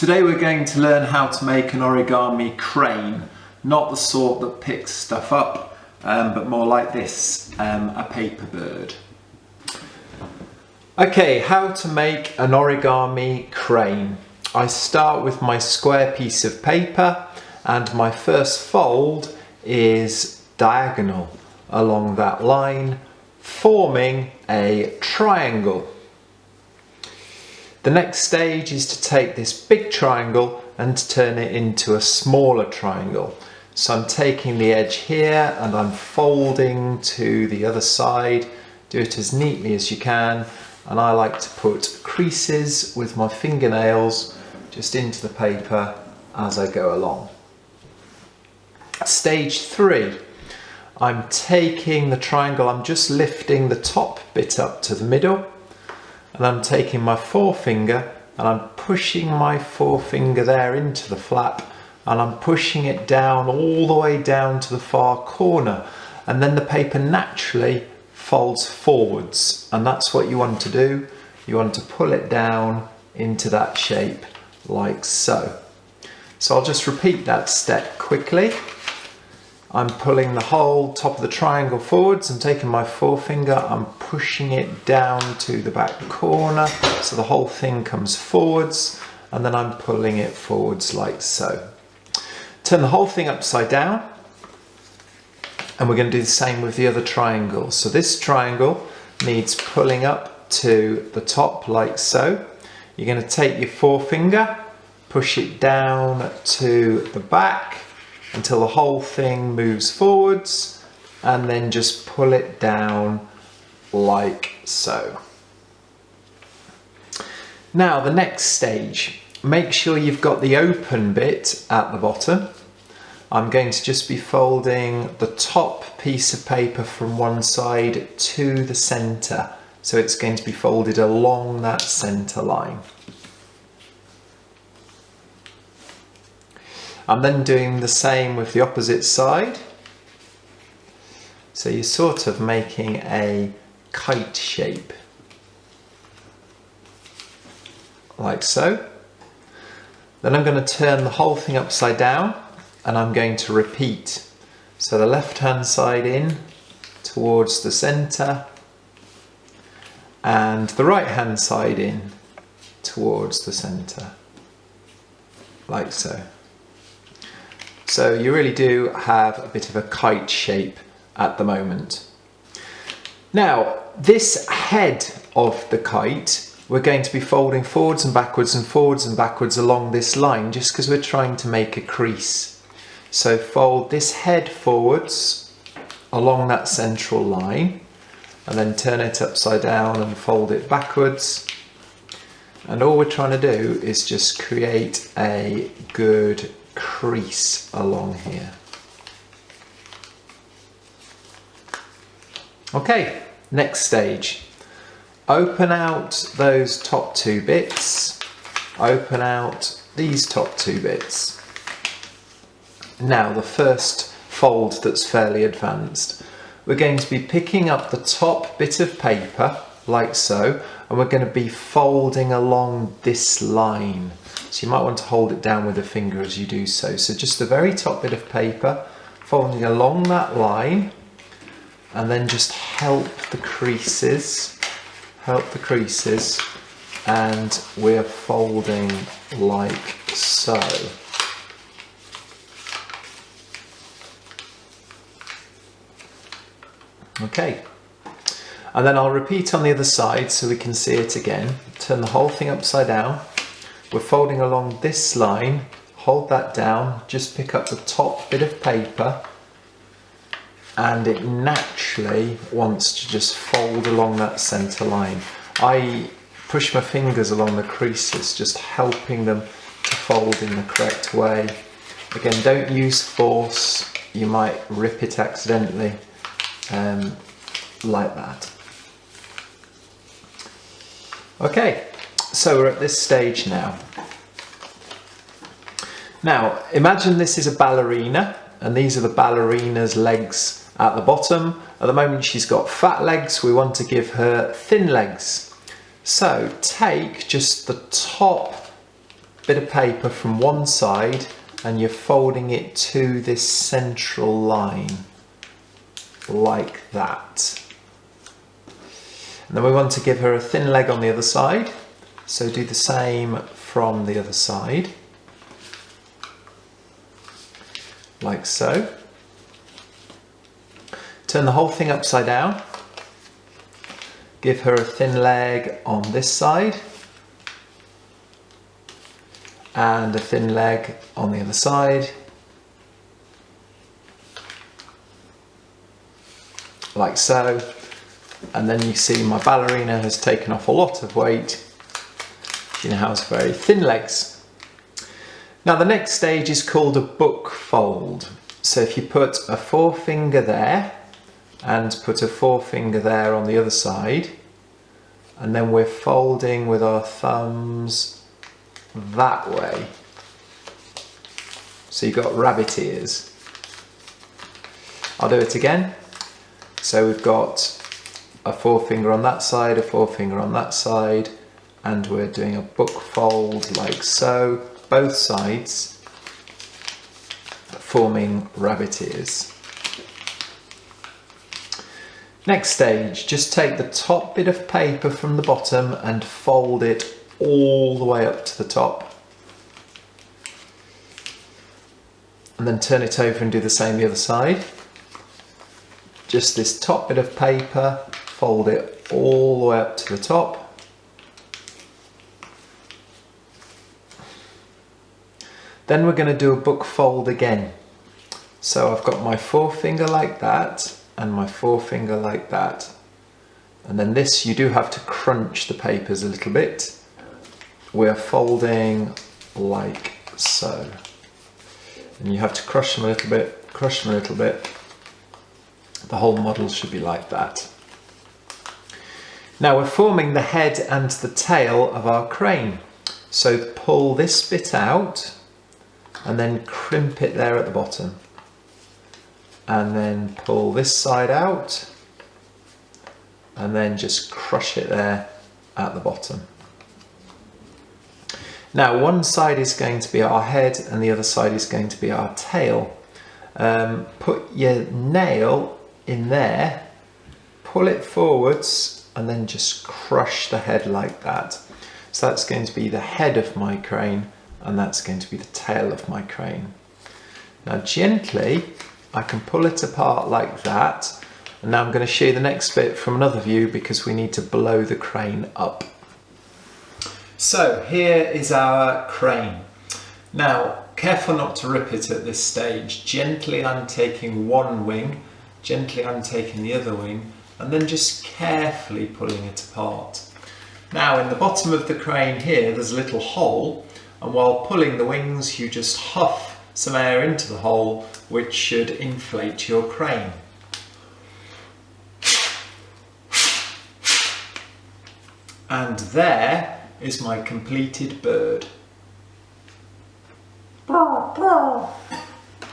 Today we're going to learn how to make an origami crane, not the sort that picks stuff up, but more like this, a paper bird. Okay, how to make an origami crane. I start with my square piece of paper and my first fold is diagonal along that line, forming a triangle. The next stage is to take this big triangle and turn it into a smaller triangle. So I'm taking the edge here and I'm folding to the other side. Do it as neatly as you can. And I like to put creases with my fingernails just into the paper as I go along. Stage 3, I'm taking the triangle, I'm just lifting the top bit up to the middle. And I'm taking my forefinger and I'm pushing my forefinger there into the flap and I'm pushing it down all the way down to the far corner, and then the paper naturally folds forwards, and that's what you want to do. You want to pull it down into that shape like so. So I'll just repeat that step quickly. I'm pulling the whole top of the triangle forwards. I'm taking my forefinger, I'm pushing it down to the back corner so the whole thing comes forwards, and then I'm pulling it forwards like so. Turn the whole thing upside down, and we're going to do the same with the other triangle. So this triangle needs pulling up to the top like so. You're going to take your forefinger, push it down to the back until the whole thing moves forwards, and then just pull it down like so. Now the next stage, make sure you've got the open bit at the bottom. I'm going to just be folding the top piece of paper from one side to the center. So it's going to be folded along that center line. I'm then doing the same with the opposite side. So you're sort of making a kite shape, like so. Then I'm going to turn the whole thing upside down and I'm going to repeat. So the left hand side in towards the center and the right hand side in towards the center, like so. So you really do have a bit of a kite shape at the moment. Now, this head of the kite, we're going to be folding forwards and backwards and forwards and backwards along this line, just because we're trying to make a crease. So fold this head forwards along that central line, and then turn it upside down and fold it backwards. And all we're trying to do is just create a good crease along here. Okay, next stage. Open out those top two bits. Open out these top two bits. Now the first fold that's fairly advanced. We're going to be picking up the top bit of paper like so, and we're going to be folding along this line. So you might want to hold it down with a finger as you do so. So just the very top bit of paper, folding along that line, and then just help the creases, and we're folding like so. Okay, and then I'll repeat on the other side so we can see it again. Turn the whole thing upside down. We're folding along this line, hold that down, just pick up the top bit of paper, and it naturally wants to just fold along that center line. I push my fingers along the creases, just helping them to fold in the correct way. Again, don't use force, you might rip it accidentally, like that. Okay. So we're at this stage now. Now, imagine this is a ballerina, and these are the ballerina's legs at the bottom. At the moment she's got fat legs, we want to give her thin legs. So take just the top bit of paper from one side and you're folding it to this central line, like that. And then we want to give her a thin leg on the other side, so do the same from the other side, like so. Turn the whole thing upside down, give her a thin leg on this side, and a thin leg on the other side, like so. And then you see my ballerina has taken off a lot of weight. She now has very thin legs. Now the next stage is called a book fold. So if you put a forefinger there and put a forefinger there on the other side, and then we're folding with our thumbs that way. So you've got rabbit ears. I'll do it again. So we've got a forefinger on that side, a forefinger on that side, and we're doing a book fold like so, both sides, forming rabbit ears. Next stage, just take the top bit of paper from the bottom and fold it all the way up to the top. And then turn it over and do the same the other side. Just this top bit of paper, fold it all the way up to the top. Then we're going to do a book fold again. So I've got my forefinger like that and my forefinger like that. And then this, you do have to crunch the papers a little bit. We're folding like so. And you have to crush them a little bit, crush them a little bit. The whole model should be like that. Now we're forming the head and the tail of our crane. So pull this bit out and then crimp it there at the bottom. And then pull this side out and then just crush it there at the bottom. Now one side is going to be our head and the other side is going to be our tail. Put your nail in there, pull it forwards and then just crush the head like that. So that's going to be the head of my crane and that's going to be the tail of my crane. Now gently I can pull it apart like that, and now I'm going to show you the next bit from another view because we need to blow the crane up. So here is our crane. Now careful not to rip it at this stage. Gently I'm taking one wing, gently I'm taking the other wing, and then just carefully pulling it apart. Now in the bottom of the crane here there's a little hole, and while pulling the wings you just huff some air into the hole, which should inflate your crane. And there is my completed bird.